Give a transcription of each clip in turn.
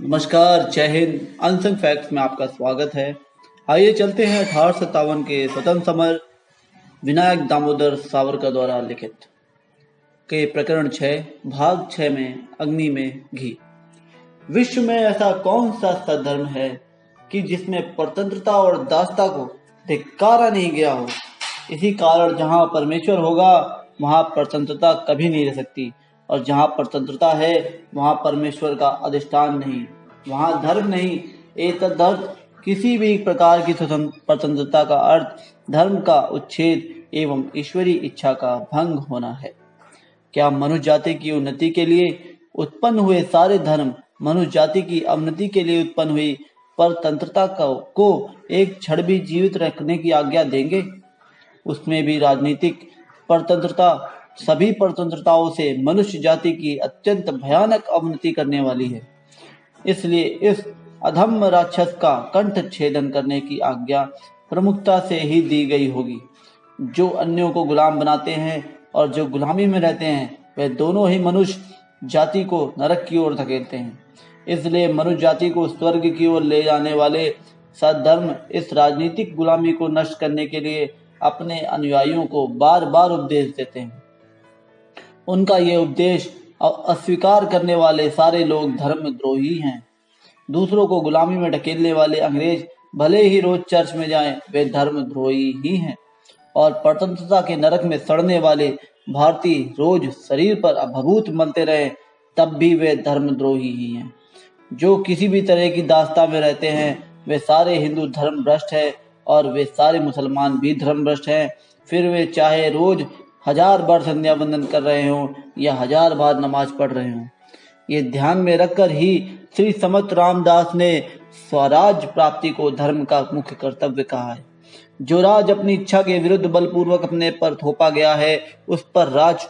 नमस्कार, जय Hind. Unsung facts में आपका स्वागत है। आइए चलते हैं 1857 के स्वतंत्र समर विनायक दामोदर सावरकर द्वारा लिखित के प्रकरण 6 भाग 6 में अग्नि में घी। विश्व में ऐसा कौन सा सद्धर्म है कि जिसमें परतंत्रता और दासता को धिक्कारा नहीं गया हो। इसी कारण जहाँ परमेश्वर होगा वहाँ परतंत्रता कभी नहीं रह सकती, और जहाँ परतंत्रता है वहाँ परमेश्वर का अधिष्ठान नहीं, वहाँ धर्म नहीं। एतदर्थ किसी भी प्रकार की परतंत्रता का अर्थ धर्म का उच्छेद एवं ईश्वरीय इच्छा का भंग होना है। क्या मनुष्य जाति की उन्नति के लिए उत्पन्न हुए सारे धर्म मनुष्य जाति की अवनति के लिए उत्पन्न हुई परतंत्रता को एक क्षण भी जीवित रखने की आज्ञा देंगे? उसमें भी राजनीतिक परतंत्रता सभी परतंत्रताओं से मनुष्य जाति की अत्यंत भयानक अवनति करने वाली है। इसलिए इस अधम्म राक्षस का कंठ छेदन करने की आज्ञा प्रमुखता से ही दी गई होगी। जो अन्यों को गुलाम बनाते हैं और जो गुलामी में रहते हैं, वे दोनों ही मनुष्य जाति को नरक की ओर धकेलते हैं। इसलिए मनुष्य जाति को स्वर्ग की ओर ले जाने वाले सद्धर्म इस राजनीतिक गुलामी को नष्ट करने के लिए अपने अनुयायियों को बार बार उपदेश देते हैं। उनका ये उपदेश अस्वीकार करने वाले सारे लोग धर्मद्रोही हैं। दूसरों को गुलामी में ढकेलने वाले अंग्रेज भले ही रोज चर्च में जाएं, वे धर्मद्रोही ही हैं। और परतंत्रता के नरक में सड़ने वाले भारतीय रोज शरीर पर भभूत मलते रहे, तब भी वे धर्मद्रोही ही हैं। जो किसी भी तरह की दास्ता में रहते हैं, वे सारे हिंदू धर्म भ्रष्ट है, और वे सारे मुसलमान भी धर्म भ्रष्ट हैं। फिर वे चाहे रोज 1000 बार संध्या वंदन कर रहे हों या 1000 बार नमाज पढ़ रहे हों। ये ध्यान में रखकर ही श्री समर्थ रामदास ने स्वराज प्राप्ति को धर्म का मुख्य कर्तव्य कहा है। जो राज अपनी इच्छा के विरुद्ध बलपूर्वक अपने पर थोपा गया है, उस पर राज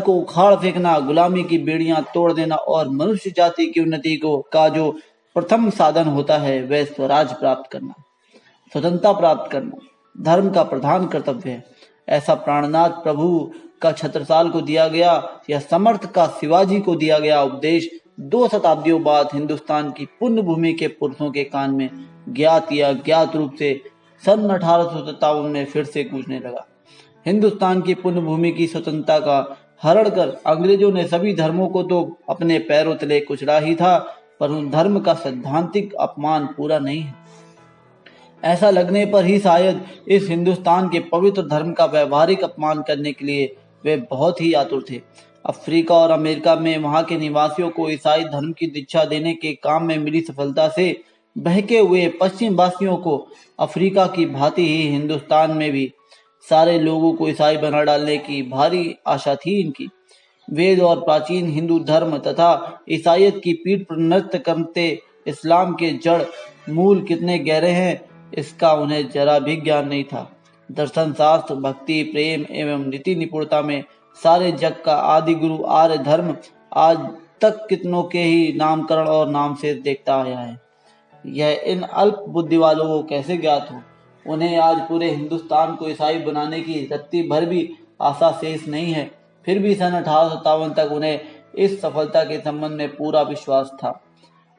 को उखाड़ फेंकना, गुलामी की बेड़ियां तोड़ देना और मनुष्य जाति की उन्नति का जो प्रथम साधन होता है, वह स्वराज प्राप्त करना, स्वतंत्रता प्राप्त करना धर्म का प्रधान कर्तव्य है। ऐसा प्राणनाथ प्रभु का छत्रसाल को दिया गया या समर्थ का शिवाजी को दिया गया उपदेश 2 शताब्दियों बाद हिंदुस्तान की पुण्य भूमि के पुरुषों के कान में ज्ञात या ज्ञात रूप से सन 1857 में फिर से गूंजने लगा। हिंदुस्तान की पुण्य भूमि की स्वतंत्रता का हरण कर अंग्रेजों ने सभी धर्मों को तो अपने पैरों तले कुचला ही था, पर उन धर्म का सैद्धांतिक अपमान पूरा नहीं है। ऐसा लगने पर ही शायद इस हिंदुस्तान के पवित्र धर्म का व्यवहारिक अपमान करने के लिए वे बहुत ही आतुर थे। अफ्रीका और अमेरिका में वहां के निवासियों को ईसाई धर्म की दीक्षा देने के काम में मिली सफलता से बहके हुए पश्चिम वासियों को अफ्रीका की भांति ही हिंदुस्तान में भी सारे लोगों को ईसाई बना डालने की भारी आशा थी इनकी। वेद और प्राचीन हिंदू धर्म तथा ईसाइयत की पीठ पर नृत्य करते इस्लाम के जड़ मूल कितने गहरे हैं, इसका उन्हें जरा भी ज्ञान नहीं था। दर्शन शास्त्र, भक्ति, प्रेम एवं नीति निपुणता में सारे जग का आदि गुरु आर्य धर्म आज तक कितनों के ही नामकरण और नाम से देखता आया है। यह इन अल्प बुद्धि वालों को कैसे ज्ञात हो। उन्हें आज पूरे हिंदुस्तान को ईसाई बनाने की रत्ती भर भी आशा शेष नहीं है। फिर भी सन 1857 तक उन्हें इस सफलता के संबंध में पूरा विश्वास था।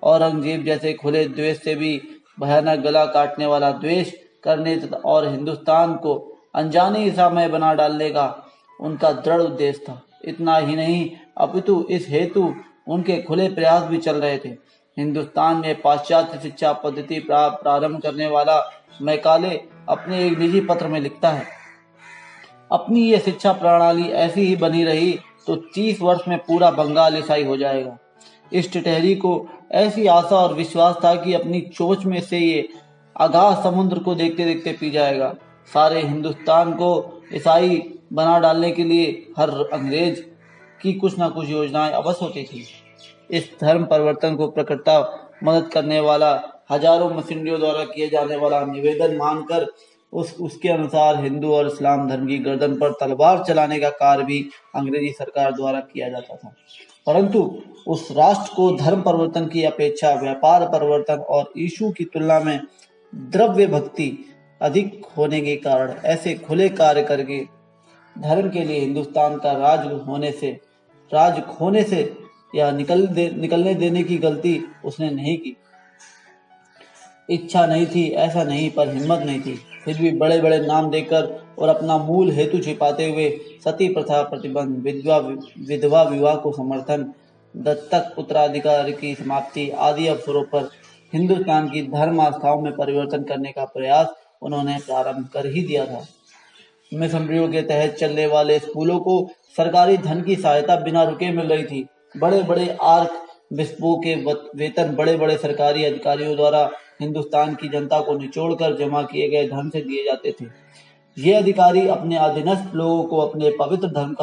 औरंगजेब जैसे खुले द्वेष से भी भयानक गला काटने वाला द्वेष करने और हिंदुस्तान को अनजाने ईसामय बना डालने का उनका दृढ़ उद्देश्य था। इतना ही नहीं, अपितु इस हेतु उनके खुले प्रयास भी चल रहे थे। हिंदुस्तान में पाश्चात्य शिक्षा पद्धति प्रारंभ करने वाला मैकाले अपने एक निजी पत्र में लिखता है, अपनी ये शिक्षा प्रणाली ऐसी ही बनी रही तो 30 वर्ष में पूरा बंगाल ईसाई हो जाएगा। इस टिटहरी को ऐसी आशा और विश्वास था कि अपनी चोंच में से ये अगाध समुद्र को देखते देखते पी जाएगा। सारे हिंदुस्तान को ईसाई बना डालने के लिए हर अंग्रेज की कुछ न कुछ योजनाएं अवश्य होती थी। इस धर्म परिवर्तन को प्रकटता मदद करने वाला हजारों मिशनरियों द्वारा किए जाने वाला निवेदन मानकर उसके अनुसार हिंदू और इस्लाम धर्म की गर्दन पर तलवार चलाने का कार्य भी अंग्रेजी सरकार द्वारा किया जाता था। परंतु उस राष्ट्र को धर्म परिवर्तन की अपेक्षा व्यापार परिवर्तन और यीशु की तुलना में द्रव्य भक्ति अधिक होने के कारण ऐसे खुले कार्य करके धर्म के लिए हिंदुस्तान का राज खोने से या निकलने देने की गलती उसने नहीं की। इच्छा नहीं थी ऐसा नहीं, पर हिम्मत नहीं थी। फिर भी बड़े बड़े नाम देकर और अपना मूल हेतु छिपाते हुए सती प्रथा प्रतिबंध, विधवा विवाह को समर्थन, दत्तक उत्तराधिकार की समाप्ति आदि अवसरों पर हिंदुस्तान की धर्म आस्थाओं में परिवर्तन करने का प्रयास उन्होंने प्रारंभ कर ही दिया था। मिशनरियों के तहत चलने वाले स्कूलों को सरकारी धन की सहायता बिना रुके मिल रही थी। बड़े बड़े आर्क बिशपों के वेतन बड़े बड़े सरकारी अधिकारियों द्वारा हिंदुस्तान की जनता को निचोड़कर जमा किए गए धन से दिए जाते थे। ये अधिकारी अपने अधीनस्थ लोगों को अपने पवित्र धर्म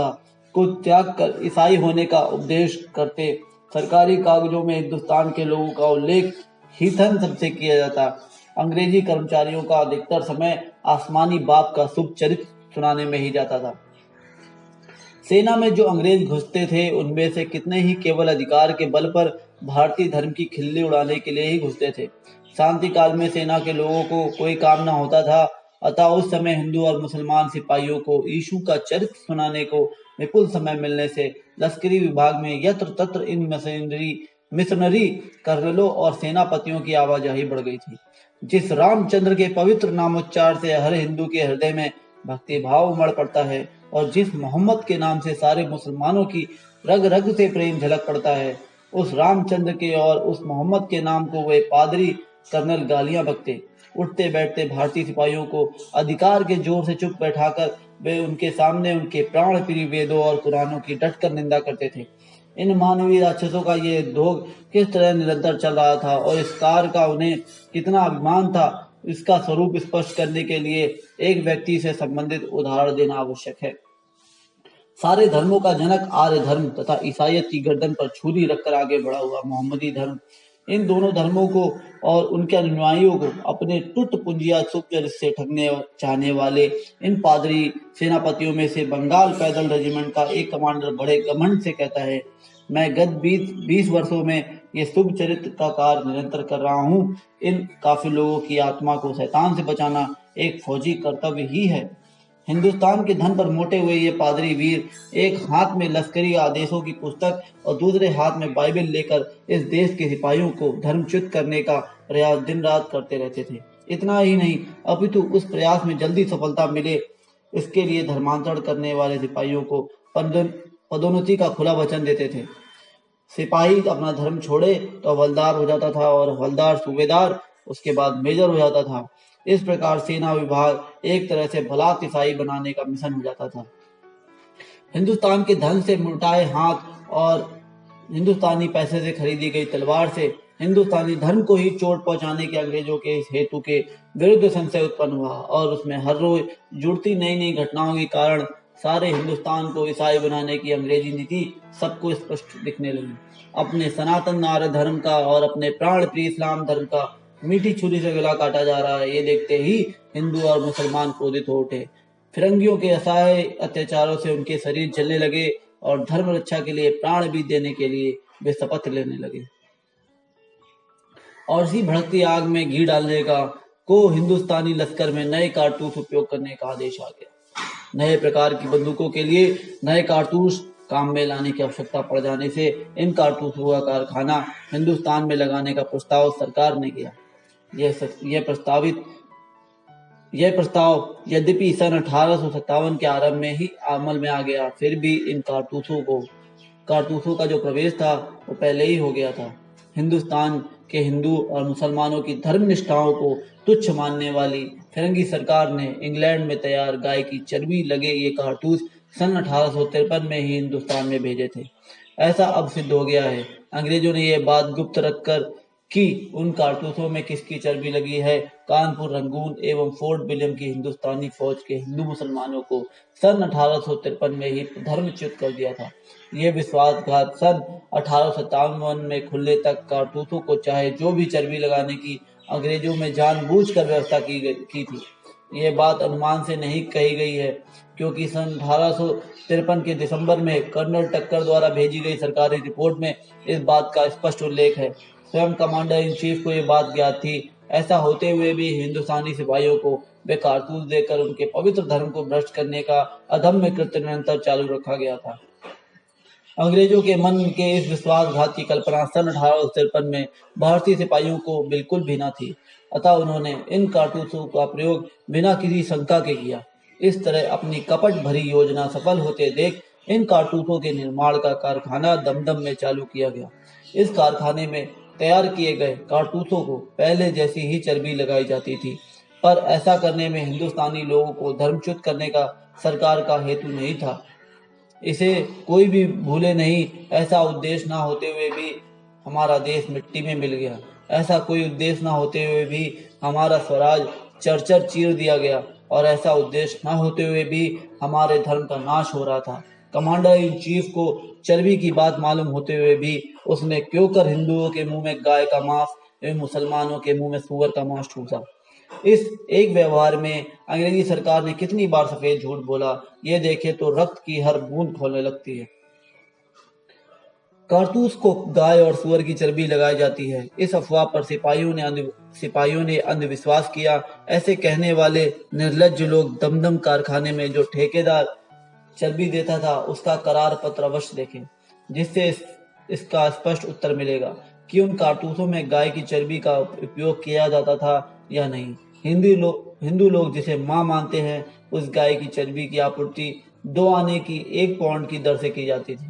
को त्याग कर ईसाई होने का उपदेश करते। सरकारी कागजों में हिंदुस्तान के लोगों का उल्लेख हीथन शब्द से किया जाता। अंग्रेजी कर्मचारियों का अधिकतर समय आसमानी बाप का शुभ चरित्र सुनाने में ही जाता था। सेना में जो अंग्रेज घुसते थे उनमें से कितने ही केवल अधिकार के बल पर भारतीय धर्म की खिल्ली उड़ाने के लिए ही घुसते थे। शांति काल में सेना के लोगों को कोई काम न होता था, अतः उस समय हिंदू और मुसलमान सिपाहियों को यीशु का चरित्र सुनाने को विपुल समय मिलने से लश्करी विभाग में यत्र तत्र इन मिशनरी कर्नलों और सेनापतियों की आवाजाही बढ़ गई थी। जिस रामचंद्र के पवित्र नामोच्चार से हर हिंदू के हृदय में भक्ति भाव उमड़ पड़ता है और जिस मोहम्मद के नाम से सारे मुसलमानों की रग रग से प्रेम झलक पड़ता है, उस रामचंद्र के और उस मोहम्मद के नाम को वे पादरी कर्नल गालियां बकते। उठते बैठते भारतीय सिपाहियों को अधिकार के जोर से चुप बैठाकर वे उनके सामने उनके प्राण प्रिय वेदों और कुरानों की डटकर निंदा करते थे। इन मानवीय राक्षसों का ये धोख किस तरह निरंतर चल रहा था और इस कार का उन्हें कितना अभिमान था, इसका स्वरूप स्पष्ट करने के लिए एक व्यक्ति से संबंधित उदाहरण देना आवश्यक है। सारे धर्मों का जनक आर्य धर्म तथा ईसाइयत की गर्दन पर छुरी रखकर आगे बढ़ा हुआ मोहम्मदी धर्म, इन दोनों धर्मों को और उनके अनुयायियों को अपने टुट पुंजिया सुचरित्र से ठगने चाहने वाले इन पादरी सेनापतियों में से बंगाल पैदल रेजिमेंट का एक कमांडर बड़े घमंड से कहता है, मैं गत 20 वर्षों में ये शुभ चरित्र का कार्य निरंतर कर रहा हूँ। इन काफी लोगों की आत्मा को शैतान से बचाना एक फौजी कर्तव्य ही है। हिंदुस्तान के धन पर मोटे हुए ये पादरी वीर एक हाथ में लश्करी आदेशों की पुस्तक और दूसरे हाथ में बाइबल लेकर इस देश के सिपाहियों को धर्मच्युत करने का प्रयास दिन रात करते रहते थे। इतना ही नहीं, अपितु उस प्रयास में जल्दी सफलता मिले इसके लिए धर्मांतरण करने वाले सिपाहियों को पदोन्नति का खुला वचन देते थे। सिपाही अपना धर्म छोड़े तो हवलदार हो जाता था और हवलदार सूबेदार, उसके बाद मेजर हो जाता था। इस प्रकार सेना विभाग एक तरह से भलात ईसाई बनाने का मिशन हो जाता था। हिंदुस्तान के धन से मुटाए हाथ और हिंदुस्तानी पैसे से खरीदी गई तलवार से हिंदुस्तानी धर्म को ही चोट पहुंचाने के अंग्रेजों के इस हेतु के विरुद्ध संशय उत्पन्न हुआ और उसमें हर रोज जुड़ती नई नई घटनाओं के कारण सारे हिंदुस्तान को ईसाई बनाने की अंग्रेजी नीति सबको स्पष्ट दिखने लगी। अपने सनातन आर्य धर्म का और अपने प्राण प्रिय इस्लाम धर्म का मीठी छुरी से गला काटा जा रहा है, ये देखते ही हिंदू और मुसलमान क्रोधित हो उठे। फिरंगियों के असहाय अत्याचारों से उनके शरीर जलने लगे और धर्म रक्षा के लिए प्राण भी देने के लिए वे शपथ लेने लगे। और इसी भड़कती आग में घी डालने को हिंदुस्तानी लश्कर में नए कारतूस उपयोग करने का आदेश आ गया। नए प्रकार की बंदूकों के लिए नए कारतूस काम में लाने की आवश्यकता पड़ जाने से इन कारतूसों का कारखाना हिंदुस्तान में लगाने का प्रस्ताव सरकार ने किया। यह प्रस्ताव यद्यपि सन 1857 के आरंभ में ही अमल में आ गया, फिर भी इन कारतूसों का जो प्रवेश था वो पहले ही हो गया था। हिंदुस्तान के हिंदू और मुसलमानों की धर्म निष्ठाओं को तुच्छ मानने वाली फिरंगी सरकार ने इंग्लैंड में तैयार गाय की चर्बी लगे ये कारतूस सन 1853 में ही हिंदुस्तान में भेजे थे। ऐसा अब सिद्ध हो गया है। अंग्रेजों ने यह बात गुप्त रखकर कि उन कारतूसों में किसकी चर्बी लगी है, कानपुर, रंगून एवं फोर्ट विलियम की हिंदुस्तानी फौज के हिंदू मुसलमानों को सन 1853 में ही धर्मच्युत कर दिया था। यह विश्वासघात सन 1857 में खुलने तक कारतूसों को चाहे जो भी चर्बी लगाने की अंग्रेजों में जानबूझकर व्यवस्था की थी। यह बात अनुमान से नहीं कही गई है, क्योंकि सन 1853 के दिसंबर में कर्नल टक्कर द्वारा भेजी गई सरकारी रिपोर्ट में इस बात का स्पष्ट उल्लेख है। स्वयं कमांडर इन चीफ को यह बात ज्ञात थी। ऐसा होते हुए भी हिंदुस्तानी सिपाहियों को वे कारतूस देकर उनके पवित्र धर्म को भ्रष्ट करने का अदम्य कृत्य निरंतर चालू रखा गया था। अंग्रेजों के मन के इस विश्वासघात की कल्पना सन 1853 में भारतीय सिपाहियों को बिल्कुल भी न थी। अतः उन्होंने इन कारतूसों का प्रयोग बिना किसी शंका के किया। इस तरह अपनी कपट भरी योजना सफल होते देख इन कारतूसों के निर्माण का कारखाना दमदम में चालू किया गया। इस कारखाने में तैयार किए गए कारतूसों को पहले जैसी ही चर्बी लगाई जाती थी, पर ऐसा करने में हिंदुस्तानी लोगों को धर्मच्युत करने का सरकार का हेतु नहीं था। इसे कोई भी भूले नहीं, ऐसा उद्देश्य ना होते हुए भी हमारा देश मिट्टी में मिल गया। ऐसा कोई उद्देश्य ना होते हुए भी हमारा स्वराज चरचर चीर दिया गया, और ऐसा उद्देश्य ना होते हुए भी हमारे धर्म का नाश हो रहा था। कमांडर इन चीफ को चर्बी की बात मालूम होते हुए भी उसने क्यों कर हिंदुओं के मुंह में गाय का मांस एवं मुसलमानों के मुंह में सूअर का मांस ठूसा। इस एक व्यवहार में अंग्रेजी सरकार ने कितनी बार सफेद झूठ बोला, ये देखे तो रक्त की हर बूंद खोलने लगती है। कारतूस को गाय और सुअर की चर्बी लगाई जाती है, इस अफवाह पर सिपाहियों ने अंधविश्वास किया। ऐसे कहने वाले निर्लज्ज लोग दमदम कारखाने में जो ठेकेदार चर्बी देता था उसका करार पत्र अवश्य देखें, जिससे इसका स्पष्ट उत्तर मिलेगा कि उन कारतूसों में गाय की चर्बी का उपयोग किया जाता था या नहीं। हिंदू लोग जिसे मां मानते हैं, उस गाय की चर्बी की आपूर्ति 2 आने की 1 पाउंड की दर से की जाती थी,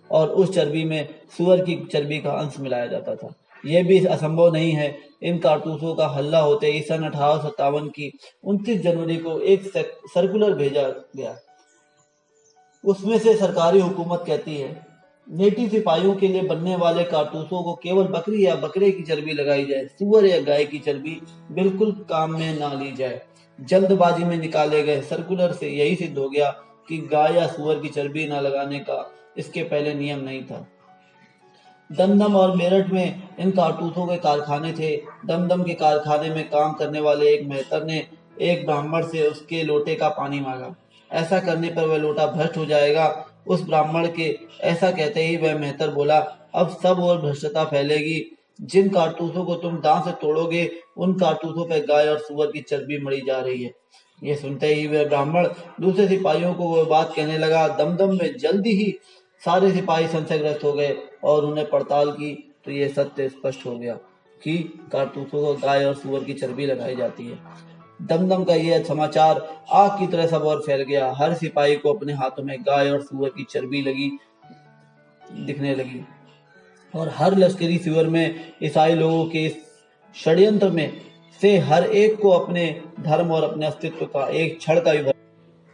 और उस चर्बी में सुअर की चर्बी का अंश मिलाया जाता था। यह भी असंभव नहीं है। इन कारतूसों का हल्ला होते ही सन 1857 की 29 जनवरी को एक सर्कुलर भेजा गया। उसमें से सरकारी हुकूमत कहती है, नेटिव सिपाहियों के लिए बनने वाले कारतूसों को केवल बकरी या बकरे की चर्बी लगाई जाए, सुअर या गाय की चर्बी बिल्कुल काम में ना ली जाए। जल्दबाजी में निकाले गए सर्कुलर से यही सिद्ध हो गया कि गाय या सुअर की चर्बी न लगाने का इसके पहले नियम नहीं था। दमदम और मेरठ में इन कारतूसों के कारखाने थे। दमदम के कारखाने में काम करने वाले एक मेहतर ने एक ब्राह्मण से उसके लोटे का पानी मांगा। ऐसा करने पर वह लोटा भ्रष्ट हो जाएगा। उस ब्राह्मण के ऐसा कहते ही वह मेहतर बोला, अब सब और भ्रष्टता फैलेगी। जिन कारतूसों को तुम दांत से तोड़ोगे, उन कारतूसों पर गाय और सुअर की चर्बी मढ़ी जा रही है। ये सुनते ही वह ब्राह्मण दूसरे सिपाहियों को वह बात कहने लगा। दमदम में जल्दी ही सारे सिपाही संशयग्रस्त हो गए, और उन्हें पड़ताल की तो यह सत्य स्पष्ट हो गया कि कारतूसों को गाय और सुअर की चर्बी लगाई जाती है। दमदम का यह समाचार आग की तरह सब और फैल गया। हर सिपाही को अपने हाथों में गाय और सुअर की चर्बी लगी दिखने लगी, और हर लश्करी शिविर में ईसाई लोगों के इस षड्यंत्र में से हर एक को अपने धर्म और अपने अस्तित्व का एक क्षण का भी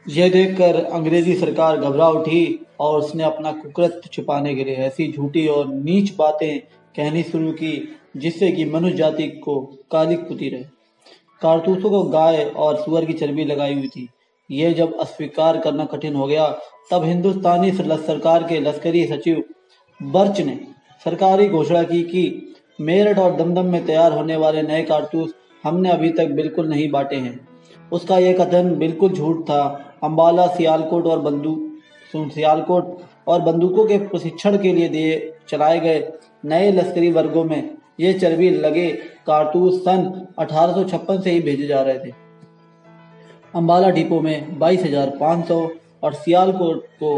यह देखकर अंग्रेजी सरकार घबरा उठी, और उसने अपना कुकृत्य छिपाने के लिए ऐसी झूठी और नीच बातें कहनी शुरू की जिससे कि मनुष्य जाति को कालिक पुती रहे। कारतूसों को गाय और सुअर की चर्बी लगाई हुई थी। यह जब अस्वीकार करना कठिन हो गया, तब हिंदुस्तानी सरकार के लश्करी सचिव बर्च ने सरकारी घोषणा की कि मेरठ और दमदम में तैयार होने वाले नए कारतूस हमने अभी तक बिल्कुल नहीं बांटे हैं। उसका यह कथन बिल्कुल झूठ था। अंबाला, सियालकोट और बंदूकों के प्रशिक्षण के लिए चलाए गए नए लश्करी वर्गों में ये चर्बी लगे कारतूस सन 1856 से ही भेजे जा रहे थे। अंबाला डिपो में 22,500 और सियालकोट को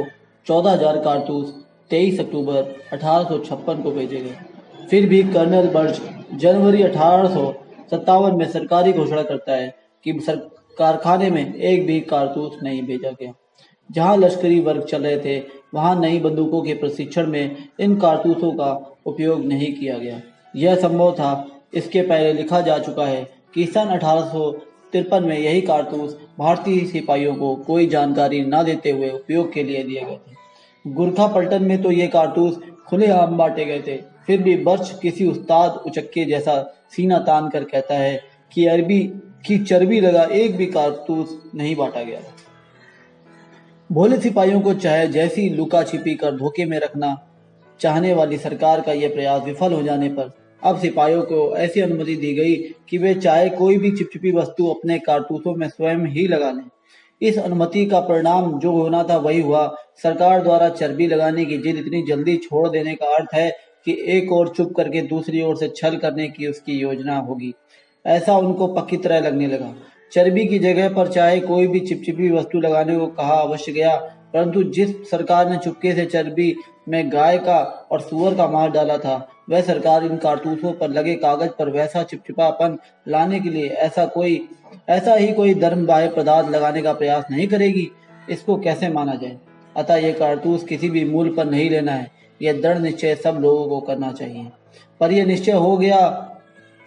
14,000 कारतूस 23 अक्टूबर 1856 को भेजे गए। फिर भी कर्नल बर्च जनवरी 1857 में सरकारी घोषणा करता है कि कारखाने में एक भी कारतूस नहीं भेजा गया। जहां लश्करी वर्ग चल रहे थे, वहां नई बंदूकों के प्रशिक्षण में इन कारतूसों का उपयोग नहीं किया गया। यह संभव था। इसके पहले लिखा जा चुका है कि सन 1853 में यही कारतूस भारतीय सिपाहियों को कोई जानकारी न देते हुए उपयोग के लिए दिए गए थे। गुरखा पलटन में तो ये कारतूस खुलेआम बांटे गए थे। फिर भी बर्च किसी उस्ताद उचक्के जैसा सीना तान कर कहता है कि अरबी की चर्बी लगा एक भी कारतूस नहीं बांटा गया। भोले सिपाहियों को चाहे जैसी लुका छिपी कर धोखे में रखना चाहने वाली सरकार का यह प्रयास विफल हो जाने पर अब सिपाहियों को ऐसी अनुमति दी गई कि वे चाहे कोई भी चिपचिपी वस्तु अपने कारतूसों में स्वयं ही लगा लें। इस अनुमति का परिणाम जो होना था वही हुआ। सरकार द्वारा चर्बी लगाने की जिद इतनी जल्दी छोड़ देने का अर्थ है कि एक ओर चुप करके दूसरी ओर से छल करने की उसकी योजना होगी, ऐसा उनको पक्की तरह लगने लगा। चर्बी की जगह पर चाहे कोई भी चिपचिपी वस्तु लगाने को कहा अवश्य गया। परंतु जिस सरकार ने चुपके से चर्बी में गाय का और सुअर का मांस डाला था, वह सरकार इन कारतूसों पर लगे कागज पर वैसा चिपचिपापन लाने के लिए ऐसा ही कोई धर्म बाह्य पदार्थ लगाने का प्रयास नहीं करेगी। इसको कैसे माना जाए? अतः ये कारतूस किसी भी मूल्य पर नहीं लेना है। यह दृढ़ निश्चय सब लोगों को करना चाहिए। पर यह निश्चय हो गया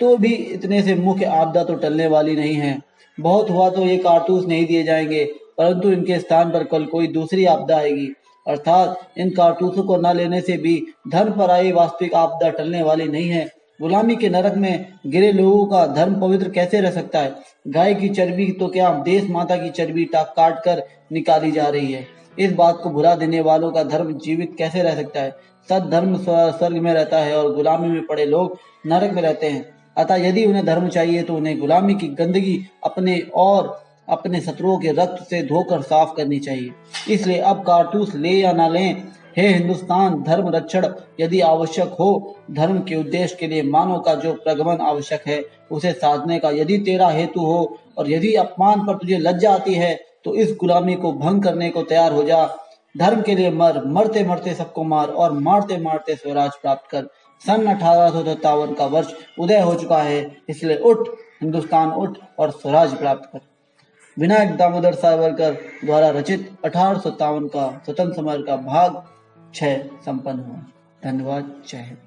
तो भी इतने से मुख्य आपदा तो टलने वाली नहीं है। बहुत हुआ तो ये कारतूस नहीं दिए जाएंगे, परंतु इनके स्थान पर कल कोई दूसरी आपदा आएगी। अर्थात इन कारतूसों को न लेने से भी धर्म पर आई वास्तविक आपदा टलने वाली नहीं है। गुलामी के नरक में गिरे लोगों का धर्म पवित्र कैसे रह सकता है? गाय की चर्बी तो क्या देश माता की चर्बी काट कर निकाली जा रही है। इस बात को भुला देने वालों का धर्म जीवित कैसे रह सकता है? सद्धर्म स्वर्ग में रहता है और गुलामी में पड़े लोग नरक में रहते हैं। अतः यदि उन्हें धर्म चाहिए तो उन्हें गुलामी की गंदगी अपने और अपने शत्रुओं के रक्त से धोकर साफ करनी चाहिए। इसलिए अब कारतूस ले या ना लें, हे हिंदुस्तान, धर्म रक्षण यदि आवश्यक हो, धर्म के उद्देश्य के लिए मानव का जो प्रगमन आवश्यक है, उसे साधने का यदि तेरा हेतु हो और यदि अपमान पर तुझे लज्जा आती है, तो इस गुलामी को भंग करने को तैयार हो जा। धर्म के लिए मर, मरते मरते सबको मार और मारते मारते स्वराज प्राप्त कर। सन 1857 का वर्ष उदय हो चुका है, इसलिए उठ हिंदुस्तान, उठ और स्वराज प्राप्त कर। विनायक दामोदर सावरकर द्वारा रचित 1857 का स्वतंत्र समर का भाग 6 संपन्न हुआ। धन्यवाद। जय हिंद।